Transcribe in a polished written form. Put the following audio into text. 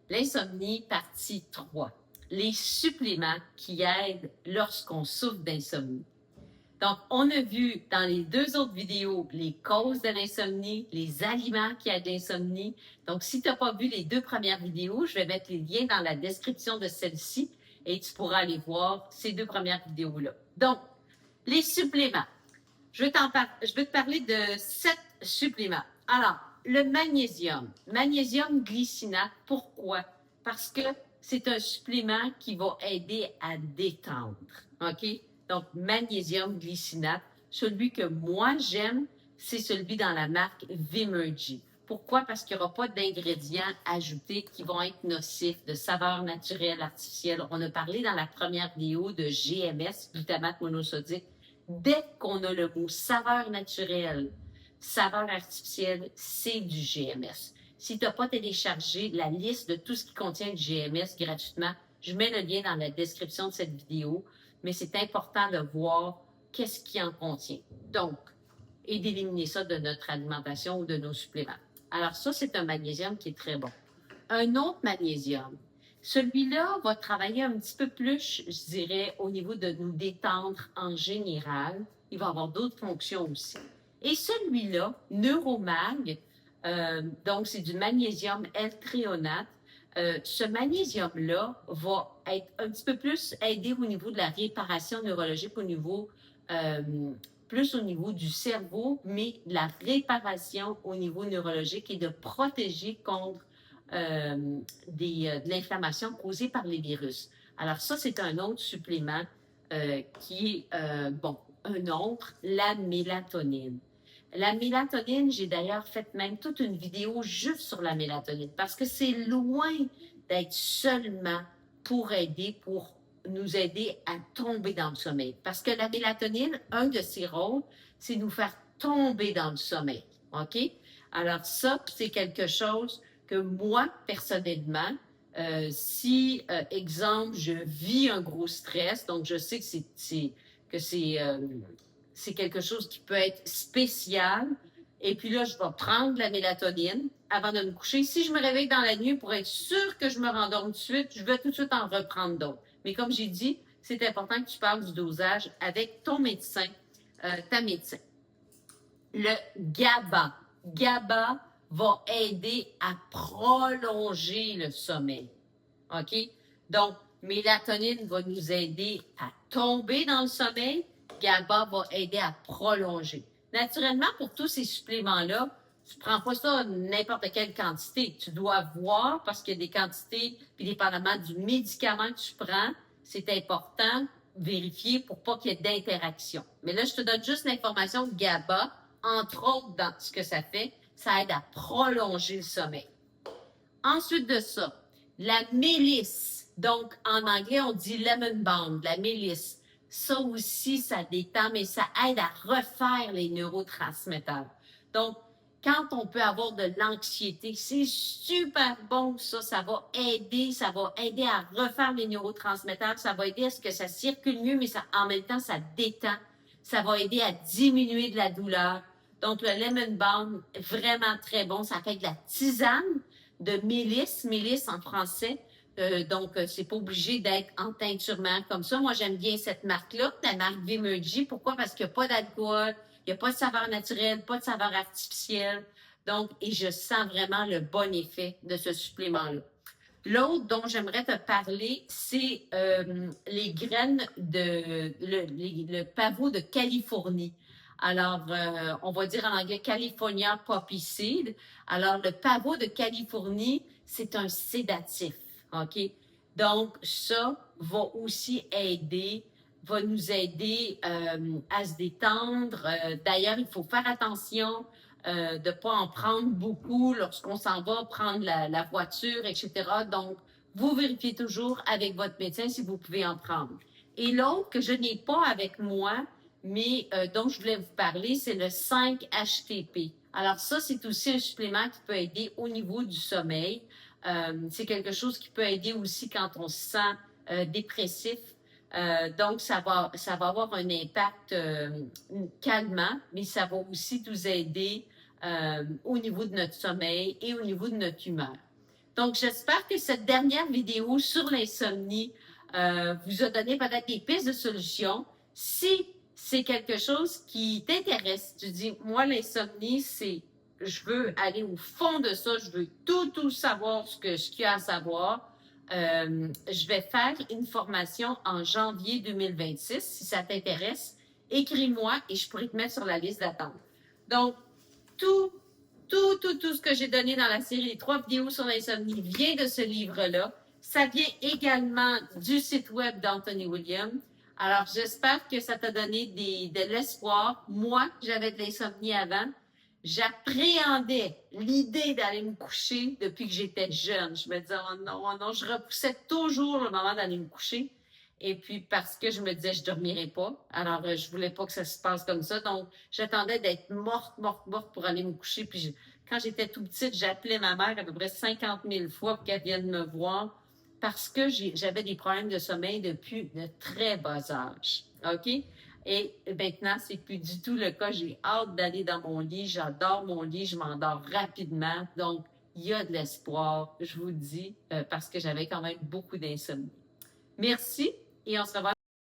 L'insomnie, partie 3. Les suppléments qui aident lorsqu'on souffre d'insomnie. Donc, on a vu dans les 2 autres vidéos les causes de l'insomnie, les aliments qui aident l'insomnie. Donc, si tu n'as pas vu les 2 premières vidéos, je vais mettre les liens dans la description de celle-ci et tu pourras aller voir ces 2 premières vidéos-là. Donc, les suppléments. Je vais te parler de 7 suppléments. Alors, le magnésium glycinate, pourquoi? Parce que c'est un supplément qui va aider à détendre, OK? Donc, magnésium glycinate, celui que moi j'aime, c'est celui dans la marque Vimergy. Pourquoi? Parce qu'il n'y aura pas d'ingrédients ajoutés qui vont être nocifs, de saveurs naturelles, artificielles. On a parlé dans la première vidéo de GMS, glutamate monosodique. Dès qu'on a le mot saveur naturelle, saveur artificielle, c'est du GMS. Si tu n'as pas téléchargé la liste de tout ce qui contient du GMS gratuitement, je mets le lien dans la description de cette vidéo, mais c'est important de voir qu'est-ce qui en contient. Donc, et d'éliminer ça de notre alimentation ou de nos suppléments. Alors ça, c'est un magnésium qui est très bon. Un autre magnésium, celui-là va travailler un petit peu plus, je dirais, au niveau de nous détendre en général. Il va avoir d'autres fonctions aussi. Et celui-là, Neuromag, donc c'est du magnésium L-thréonate. Ce magnésium-là va être un petit peu plus aidé au niveau de la réparation neurologique, plus au niveau du cerveau, mais de la réparation au niveau neurologique et de protéger contre de l'inflammation causée par les virus. Alors ça, c'est un autre supplément qui est, un autre, la mélatonine. La mélatonine, j'ai d'ailleurs fait même toute une vidéo juste sur la mélatonine parce que c'est loin d'être seulement pour nous aider à tomber dans le sommeil. Parce que la mélatonine, un de ses rôles, c'est nous faire tomber dans le sommeil. OK? Alors ça, c'est quelque chose que moi, personnellement, si, exemple, je vis un gros stress, donc je sais que c'est quelque chose qui peut être spécial, et puis là, je vais prendre de la mélatonine avant de me coucher. Si je me réveille dans la nuit pour être sûr que je me rendorme tout de suite, je vais tout de suite en reprendre d'autres. Mais comme j'ai dit, c'est important que tu parles du dosage avec ton médecin, ta médecin. Le GABA. GABA va aider à prolonger le sommeil. OK? Donc, mélatonine va nous aider à tomber dans le sommeil. GABA va aider à prolonger. Naturellement, pour tous ces suppléments-là, tu ne prends pas ça n'importe quelle quantité. Tu dois voir, parce qu'il y a des quantités, puis dépendamment du médicament que tu prends, c'est important vérifier pour pas qu'il y ait d'interaction. Mais là, je te donne juste l'information de GABA, entre autres dans ce que ça fait, ça aide à prolonger le sommeil. Ensuite de ça, la mélisse. Donc, en anglais, on dit lemon balm, la mélisse. Ça aussi, ça détend, mais ça aide à refaire les neurotransmetteurs. Donc, quand on peut avoir de l'anxiété, c'est super bon, ça va aider à refaire les neurotransmetteurs, ça va aider à ce que ça circule mieux, mais en même temps, ça détend. Ça va aider à diminuer de la douleur. Donc, le lemon balm, vraiment très bon. Ça fait de la tisane de mélisse en français. Donc, c'est pas obligé d'être en teinturement comme ça. Moi, j'aime bien cette marque-là, la marque Vimergy. Pourquoi? Parce qu'il n'y a pas d'alcool, il n'y a pas de saveur naturelle, pas de saveur artificielle. Donc, et je sens vraiment le bon effet de ce supplément-là. L'autre dont j'aimerais te parler, c'est les graines le pavot de Californie. Alors, on va dire en anglais California Poppy Seed. Alors, le pavot de Californie, c'est un sédatif, OK? Donc, ça va aussi va nous aider à se détendre. D'ailleurs, il faut faire attention de ne pas en prendre beaucoup lorsqu'on s'en va prendre la voiture, etc. Donc, vous vérifiez toujours avec votre médecin si vous pouvez en prendre. Et l'autre que je n'ai pas avec moi, mais dont je voulais vous parler, c'est le 5-HTP. Alors ça, c'est aussi un supplément qui peut aider au niveau du sommeil. C'est quelque chose qui peut aider aussi quand on se sent dépressif. Donc, ça va avoir un impact calmant, mais ça va aussi nous aider au niveau de notre sommeil et au niveau de notre humeur. Donc, j'espère que cette dernière vidéo sur l'insomnie vous a donné peut-être des pistes de solutions. Si c'est quelque chose qui t'intéresse, tu dis, moi, l'insomnie, je veux aller au fond de ça, je veux tout savoir ce qu'il y a à savoir. Je vais faire une formation en janvier 2026. Si ça t'intéresse, écris-moi et je pourrai te mettre sur la liste d'attente. Donc, tout ce que j'ai donné dans la série, les 3 vidéos sur l'insomnie, vient de ce livre-là. Ça vient également du site web d'Anthony Williams. Alors, j'espère que ça t'a donné de l'espoir. Moi, j'avais de l'insomnie avant. J'appréhendais l'idée d'aller me coucher depuis que j'étais jeune. Je me disais, oh non, je repoussais toujours le moment d'aller me coucher. Et puis, parce que je me disais, je dormirai pas. Alors, je voulais pas que ça se passe comme ça. Donc, j'attendais d'être morte pour aller me coucher. Puis, quand j'étais tout petite, j'appelais ma mère à peu près 50 000 fois pour qu'elle vienne me voir parce que j'avais des problèmes de sommeil depuis de très bas âge. OK? Et maintenant, c'est plus du tout le cas. J'ai hâte d'aller dans mon lit. J'adore mon lit. Je m'endors rapidement. Donc, il y a de l'espoir, je vous le dis, parce que j'avais quand même beaucoup d'insomnie. Merci et on se revoit.